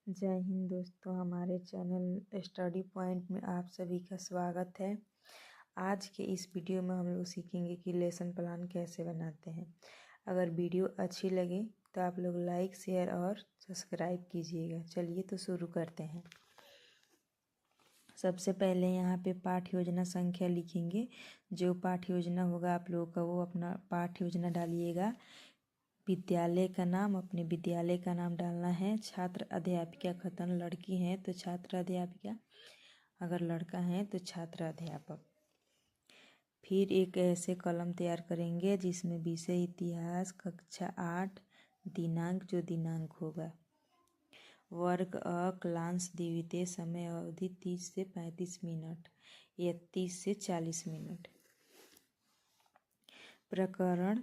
जय हिंद दोस्तों, हमारे चैनल स्टडी पॉइंट में आप सभी का स्वागत है। आज के इस वीडियो में हम लोग सीखेंगे कि लेसन प्लान कैसे बनाते हैं। अगर वीडियो अच्छी लगे तो आप लोग लाइक, शेयर और सब्सक्राइब कीजिएगा। चलिए तो शुरू करते हैं। सबसे पहले यहाँ पे पाठ योजना संख्या लिखेंगे। जो पाठ योजना होगा आप लोगों का, वो अपना पाठ योजना डालिएगा। विद्यालय का नाम, अपने विद्यालय का नाम डालना है। छात्र अध्यापिका कथन, लड़की है तो छात्र अध्यापिका, अगर लड़का है तो छात्र अध्यापक। फिर एक ऐसे कॉलम तैयार करेंगे जिसमें विषय इतिहास, कक्षा 8, दिनांक जो दिनांक होगा, वर्ग अ, क्लांश द्वितीय, समय अवधि 30 से 35 मिनट या 30 से 40 मिनट। प्रकरण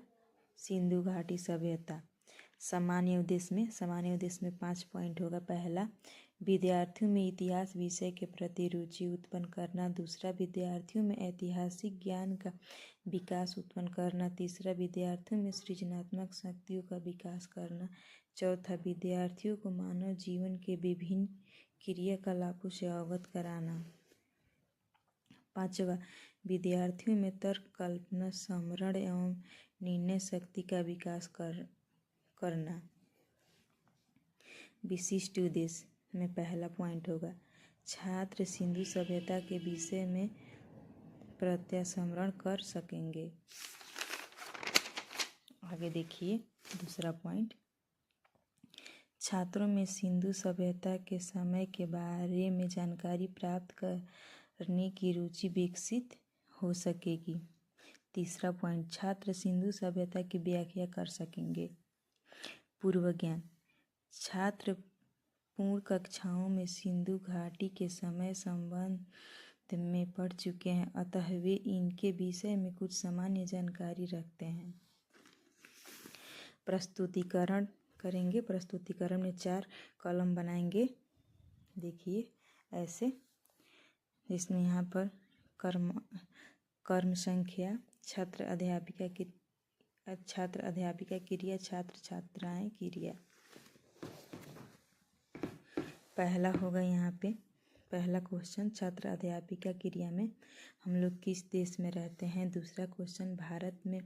सिंधु घाटी सभ्यता। सामान्य उद्देश्य में 5 पॉइंट होगा। पहला, विद्यार्थियों में इतिहास विषय के प्रति रुचि उत्पन्न करना। दूसरा, विद्यार्थियों में ऐतिहासिक ज्ञान का विकास उत्पन्न करना। तीसरा, विद्यार्थियों में सृजनात्मक शक्तियों का विकास करना। चौथा, विद्यार्थियों को मानव जीवन के विभिन्न क्रियाकलापों से अवगत कराना। पांचवा, विद्यार्थियों में तर्क, कल्पना, स्मरण एवं निर्णय शक्ति का विकास करना। विशिष्ट उद्देश्य में पहला पॉइंट होगा, छात्र सिंधु सभ्यता के विषय में प्रत्यास्मरण कर सकेंगे। आगे देखिए दूसरा पॉइंट, छात्रों में सिंधु सभ्यता के समय के बारे में जानकारी प्राप्त करने की रुचि विकसित हो सकेगी। तीसरा पॉइंट, छात्र सिंधु सभ्यता की व्याख्या कर सकेंगे। पूर्व ज्ञान, छात्र पूर्व कक्षाओं में सिंधु घाटी के समय संबंध में पढ़ चुके हैं, अतः वे इनके विषय में कुछ सामान्य जानकारी रखते हैं। प्रस्तुतिकरण करेंगे। प्रस्तुतिकरण में 4 कॉलम बनाएंगे। देखिए ऐसे, जिसमें यहाँ पर कर्म संख्या, छात्र अध्यापिका क्रिया, छात्र छात्राएं क्रिया। पहला होगा यहाँ पे पहला क्वेश्चन, छात्र अध्यापिका क्रिया में हम लोग किस देश में रहते हैं। दूसरा क्वेश्चन, भारत में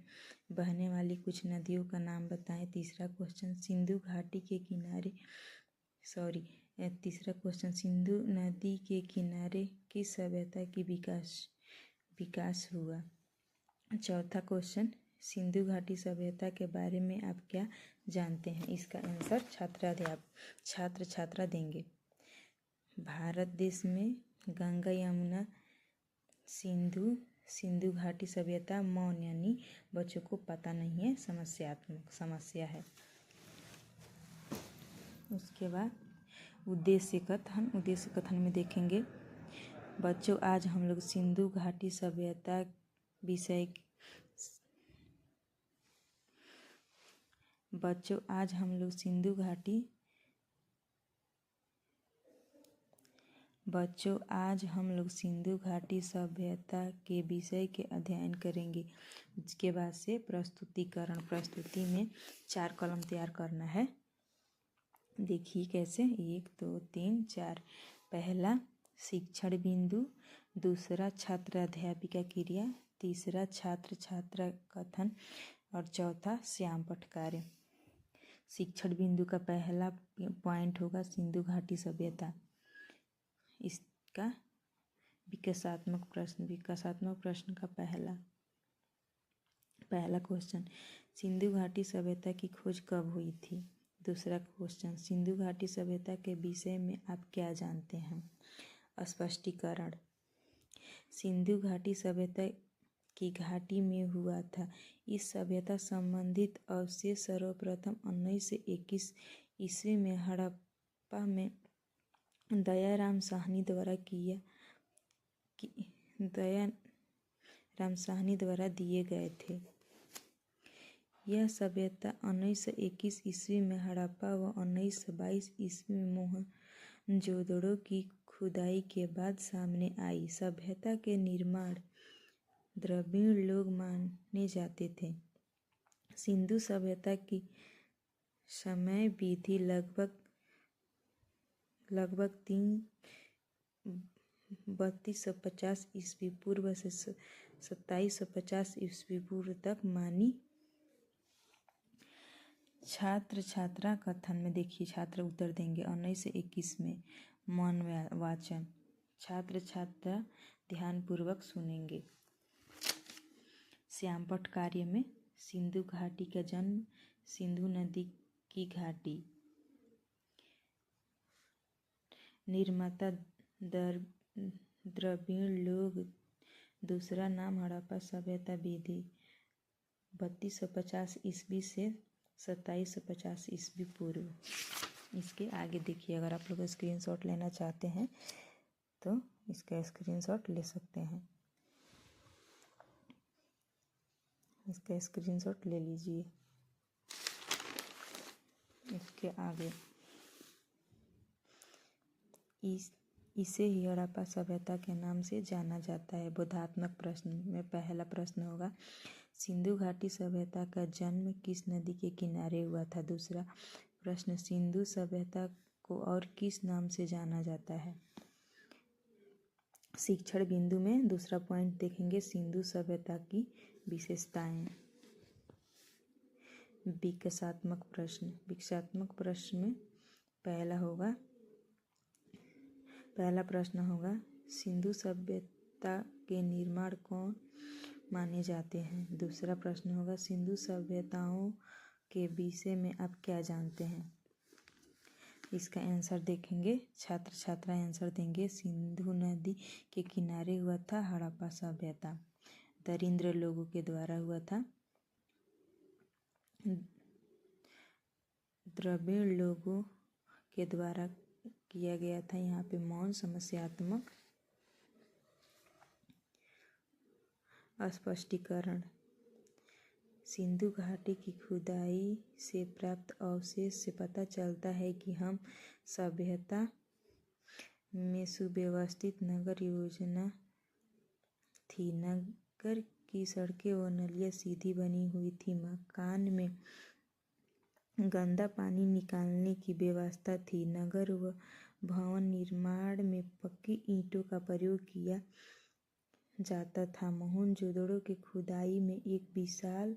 बहने वाली कुछ नदियों का नाम बताएं। तीसरा क्वेश्चन, सिंधु घाटी के किनारे तीसरा क्वेश्चन, सिंधु नदी के किनारे किस सभ्यता की विकास हुआ। चौथा क्वेश्चन, सिंधु घाटी सभ्यता के बारे में आप क्या जानते हैं। इसका आंसर छात्र छात्रा देंगे। भारत देश में गंगा, यमुना, सिंधु घाटी सभ्यता मौन, यानी बच्चों को पता नहीं है, समस्या है। उसके बाद उद्देश्य कथन में देखेंगे, बच्चों आज हम लोग सिंधु घाटी सभ्यता विषय सिंधु घाटी सभ्यता के विषय के अध्ययन करेंगे। उसके बाद से प्रस्तुति में 4 कॉलम तैयार करना है। देखिए कैसे, 1 2 3 4। पहला, शिक्षण बिंदु। दूसरा, छात्र अध्यापिका क्रिया। तीसरा, छात्र छात्रा कथन। और चौथा, श्याम पठ कार्य। शिक्षण बिंदु का पहला पॉइंट होगा सिंधु घाटी सभ्यता। इसका विकासात्मक प्रश्न का पहला क्वेश्चन, सिंधु घाटी सभ्यता की खोज कब हुई थी। दूसरा क्वेश्चन, सिंधु घाटी सभ्यता के विषय में आप क्या जानते हैं। स्पष्टीकरण, सिंधु घाटी सभ्यता की घाटी में हुआ था। इस सभ्यता संबंधित अवशेष सर्वप्रथम 1921 ईस्वी में हड़प्पा में दयाराम साहनी द्वारा दिए गए थे। यह सभ्यता 1921 ईस्वी में हड़प्पा व 1922 ईस्वी में मोहनजोदड़ो की खुदाई के बाद सामने आई। सभ्यता के निर्माण द्रविड़ लोग माने जाते थे। सिंधु सभ्यता की समय विधि लगभग लगभग 3250 ईस्वी पूर्व से 2750 ईस्वी पूर्व तक मानी। छात्र छात्रा कथन में देखिए, छात्र उत्तर देंगे 19 से 21 में। मौन वाचन, छात्र छात्रा ध्यानपूर्वक सुनेंगे। श्यामपट्ट कार्य में सिंधु घाटी का जन्म, सिंधु नदी की घाटी। निर्माता द्रविड़ लोग, दूसरा नाम हड़प्पा सभ्यता विधि 3250 ईस्वी से 2750 ईस्वी पूर्व। इसके आगे देखिए, अगर आप लोग स्क्रीनशॉट लेना चाहते हैं तो इसका स्क्रीनशॉट ले सकते हैं। इसका स्क्रीनशॉट ले लीजिए। इसके आगे इसे ही हड़प्पा सभ्यता के नाम से जाना जाता है। बोधात्मक प्रश्न में पहला प्रश्न होगा, सिंधु घाटी सभ्यता का जन्म किस नदी के किनारे हुआ था? दूसरा प्रश्न, सिंधु सभ्यता को और किस नाम से जाना जाता है? शिक्षण बिंदु में दूसरा पॉइंट देखेंगे, सिंधु सभ्यता की विशेषताएं। विकासात्मक प्रश्न, विकासात्मक प्रश्न में पहला प्रश्न होगा, सिंधु सभ्यता के निर्माण कौन माने जाते हैं? दूसरा प्रश्न होगा, सिंधु सभ्यताओं के विषय में आप क्या जानते हैं? इसका आंसर देखेंगे, छात्र छात्रा आंसर देंगे, सिंधु नदी के किनारे हुआ था हड़प्पा सभ्यता, दरिद्र लोगों के द्वारा हुआ था। द्रविड़ लोगों के द्वारा किया गया था। यहाँ पे मौन समस्यात्मक स्पष्टीकरण, सिंधु घाटी की खुदाई से प्राप्त अवशेष से पता चलता है कि हम सभ्यता में सुव्यवस्थित नगर योजना थी। नगर की सड़कें व नालियाँ सीधी बनी हुई थी। मकान में गंदा पानी निकालने की व्यवस्था थी। नगर व भवन निर्माण में पक्की ईंटों का प्रयोग किया जाता था। मोहनजोदड़ो की खुदाई में एक विशाल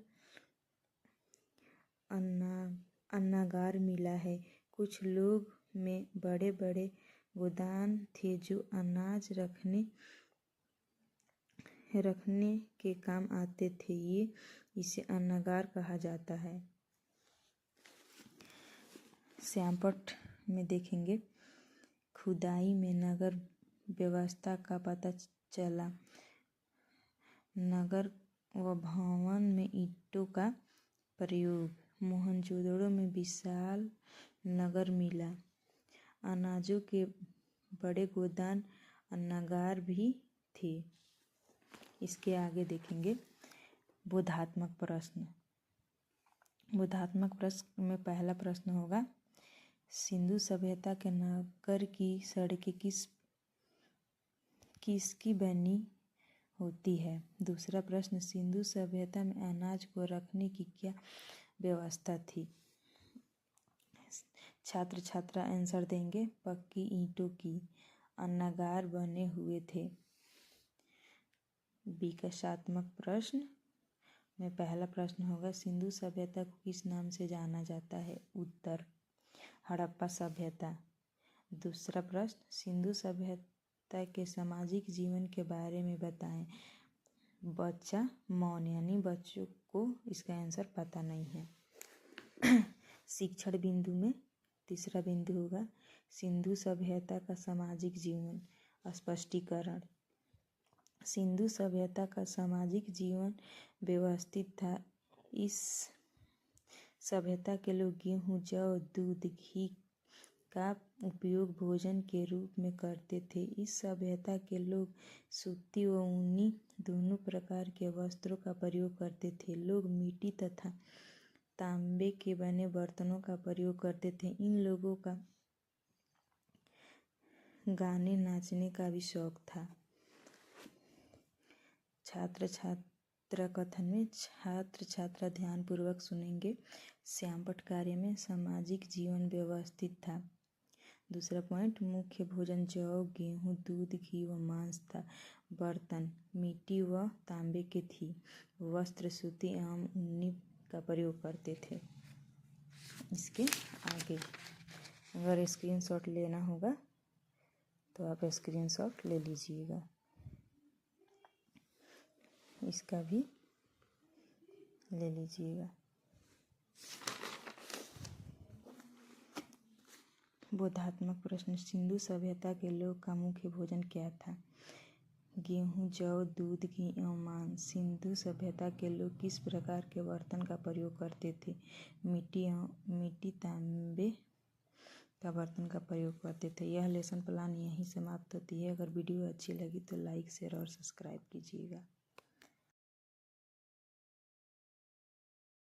अन्नागार मिला है। कुछ लोग में बड़े बड़े गोदाम थे जो अनाज रखने के काम आते थे। इसे अन्नागार कहा जाता है। श्यामपट्ट में देखेंगे, खुदाई में नगर व्यवस्था का पता चला। नगर व भवन में ईंटों का प्रयोग। मोहनजोदड़ो में विशाल नगर मिला। अनाजों के बड़े गोदाम अन्नागार भी थे। इसके आगे देखेंगे बोधात्मक प्रश्न। बोधात्मक प्रश्न में पहला प्रश्न होगा, सिंधु सभ्यता के नगर की सड़कें किसकी बनी होती है? दूसरा प्रश्न, सिंधु सभ्यता में अनाज को रखने की क्या व्यवस्था थी? छात्र छात्रा आंसर देंगे, पक्की ईंटों की। अन्नागार बने हुए थे। विकासात्मक प्रश्न में पहला प्रश्न होगा, सिंधु सभ्यता को किस नाम से जाना जाता है? उत्तर, हड़प्पा सभ्यता। दूसरा प्रश्न, सिंधु सभ्यता के सामाजिक जीवन के बारे में बताएं। बच्चा मौन, यानी बच्चों को इसका आंसर पता नहीं है। शिक्षण बिंदु में तीसरा बिंदु होगा, सिंधु सभ्यता का सामाजिक जीवन। स्पष्टीकरण, सिंधु सभ्यता का सामाजिक जीवन व्यवस्थित था। इस सभ्यता के लोग गेहूं, जौ, दूध, घी का उपयोग भोजन के रूप में करते थे। इस सभ्यता के लोग सूती व ऊनी दोनों प्रकार के वस्त्रों का प्रयोग करते थे। लोग मिट्टी तथा तांबे के बने बर्तनों का प्रयोग करते थे। इन लोगों का गाने नाचने का भी शौक था। छात्र छात्रा कथन में छात्र छात्रा ध्यानपूर्वक सुनेंगे। श्यामपट्ट कार्य में सामाजिक जीवन व्यवस्थित था। दूसरा पॉइंट, मुख्य भोजन जौ, गेहूँ, दूध, घी व मांस था। बर्तन मिट्टी व तांबे के थी। वस्त्र सूती एवं ऊनी का प्रयोग करते थे। इसके आगे अगर स्क्रीनशॉट लेना होगा तो आप स्क्रीनशॉट ले लीजिएगा। इसका भी ले लीजिएगा। बोधात्मक प्रश्न, सिंधु सभ्यता के लोग का मुख्य भोजन क्या था? गेहूँ, जौ, दूध, घी एवं मांस। सिंधु सभ्यता के लोग किस प्रकार के बर्तन का प्रयोग करते थे? मिट्टी तांबे का बर्तन का प्रयोग करते थे। यह लेसन प्लान यहीं समाप्त होती है। अगर वीडियो अच्छी लगी तो लाइक, शेयर और सब्सक्राइब कीजिएगा।